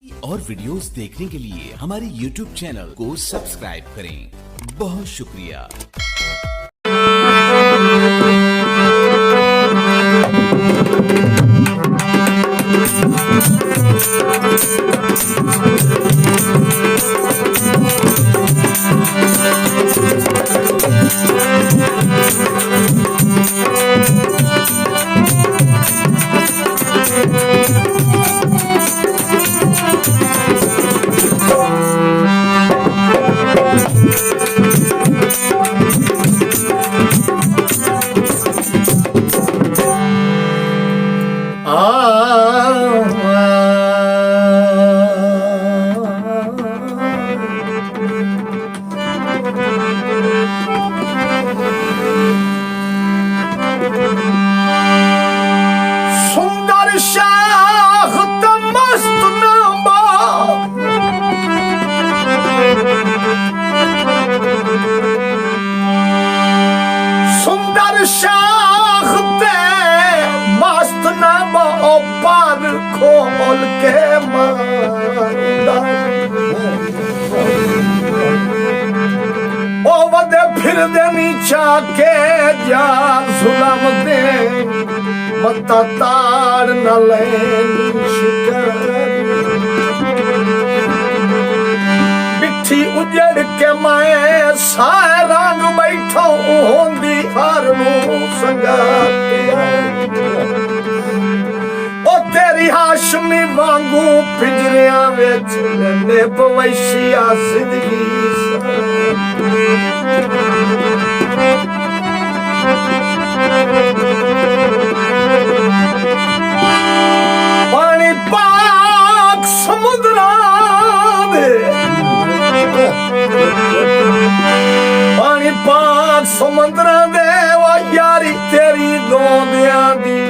और वीडियोस देखने के लिए हमारे YouTube चैनल को सब्सक्राइब करें। बहुत शुक्रिया। सुंदर शाह मस्त नामा सुंदर शाह ते मस्त नामा पर खोल के मारूंगा ओ वदे फिर दे नीचा के जा जुलम दे मता ताड़ न लेनी शिकारी बिठी उजड़ के मैं साए रंग बैठो होंदी हर नू संगातिया ओ तेरी हाशमी वांगू पिंजरिया विच ने पवैसिया जिंदगी पानी पाक समुद्रा दे पानी पाक समुद्रा दे वो यारी तेरी दोंदिया दी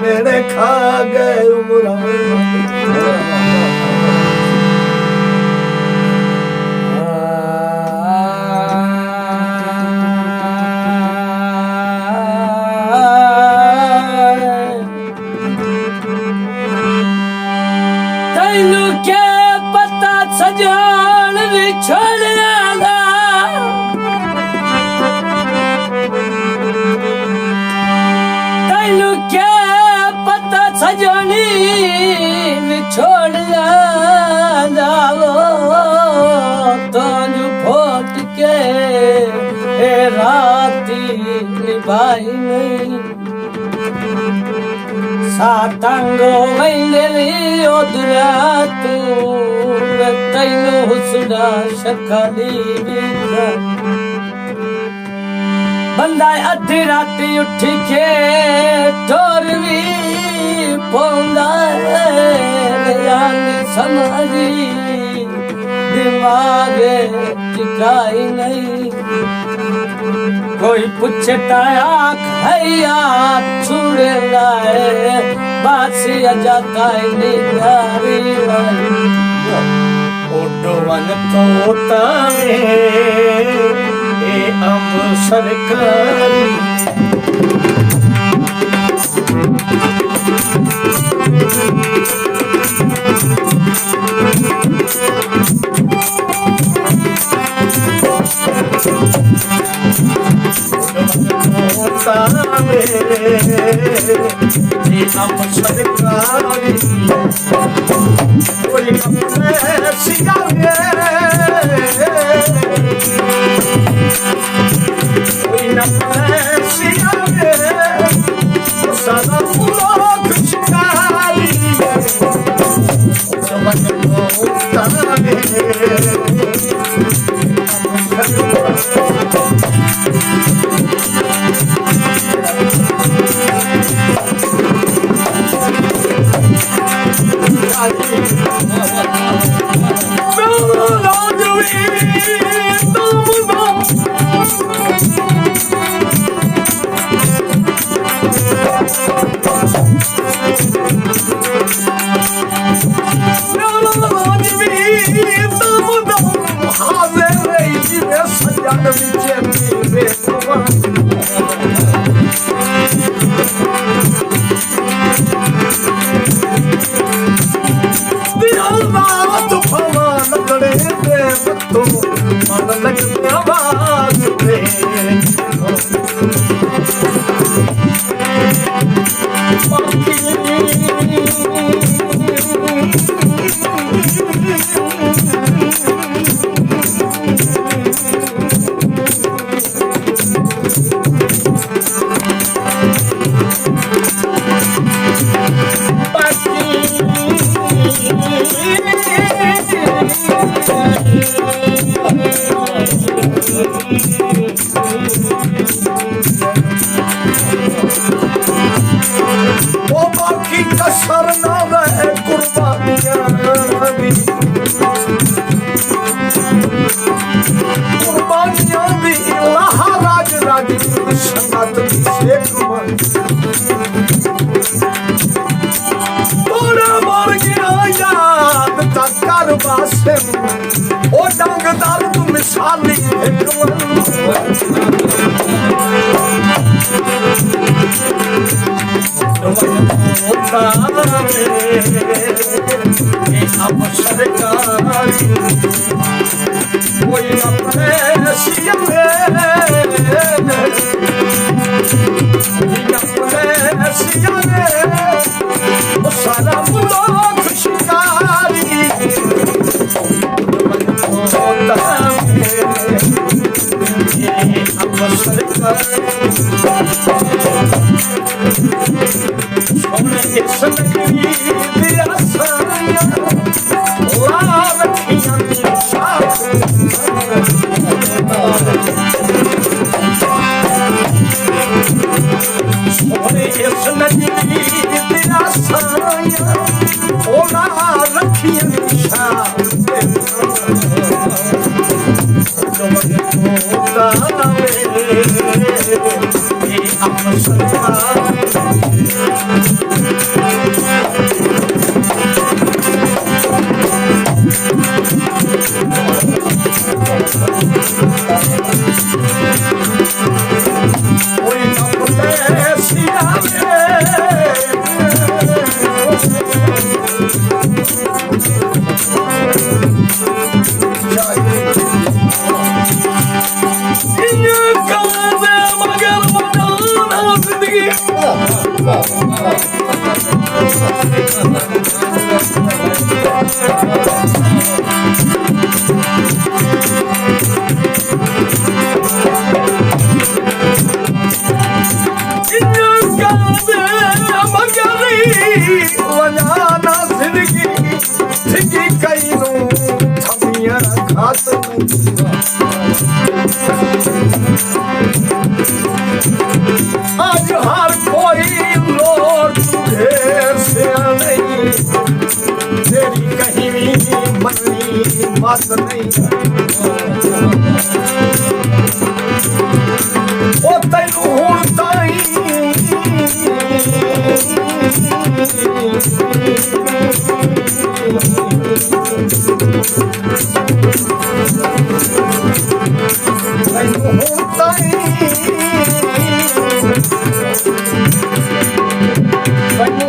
मेरे खा गए उमरा सजान विछड़ना तैनू क्या पता सजनी विछड़ना तांजू फोट के राती निभाई नहीं सातंगो वैली ओदरा तू तैनो हुसना शखाली बंदा अधी राती उठ के टोरवी पौंदा समझी दिमाग टिकाई नहीं कोई पूछे टाया खैया छुड़े लाए बासी जाता निगारी ओडवन तोता ए अम्ब सरकारी हम सरकारी कोई अपने सिगारे कोई अपने सिगारे सदा लोग शिकारी समझ लो तारे I बतो मन लग आवाज पे वो बाकी कसर न रहे कुर्बानियां भी लहा राज राज संगत शेख तोड़ा मर गया याद तकर बासे ओ डंगदार तू मिसाली अब सरकारी कोई अपने सीएम सारा मुल्क शिकारी अब सरकारी आज हर कोई लोग तुझे से नहीं, तेरी कहीं भी मनी बात नहीं। ओ तैनू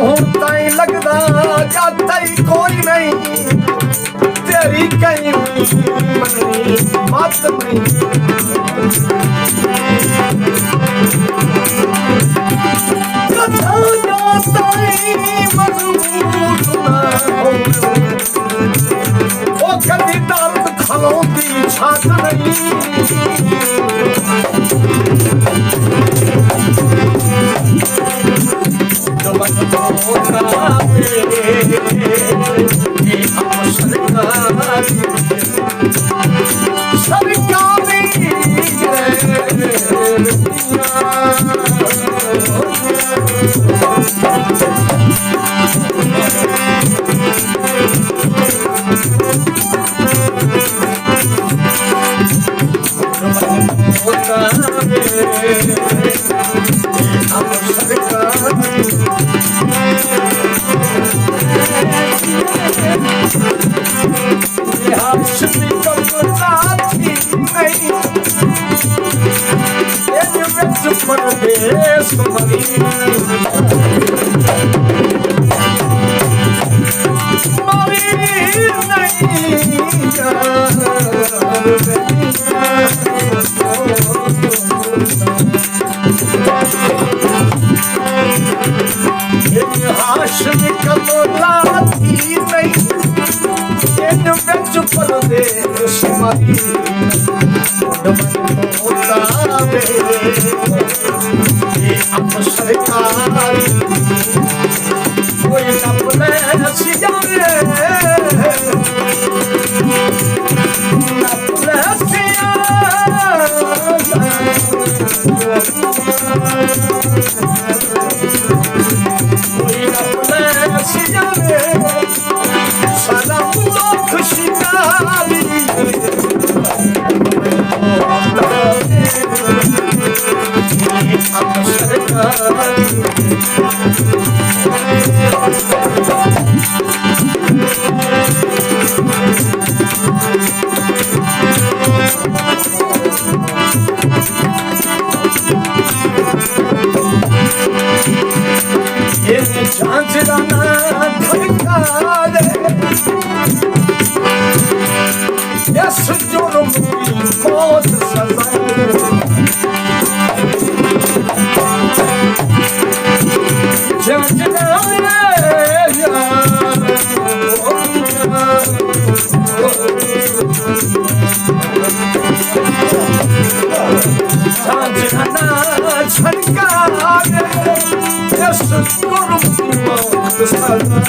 हुण ताई लगदा जाता ही कोई नहीं, तेरी कहीं मनी बात नहीं। कथा जाता ही मजबूत ना हो, ओ कभी दर्द खलोती छात नहीं। परदेश मरी नहीं इन विच परदेस मारी होता वे ये अब सरकार कोई अपने सियारे अपने कोई अपने सियारे सारा मुल्क शिकारी अब सरकार झांझराना धड़का दे इस जुर्म की मौत सजा झांझराना झड़का दे इस जुर्म की मौत सजा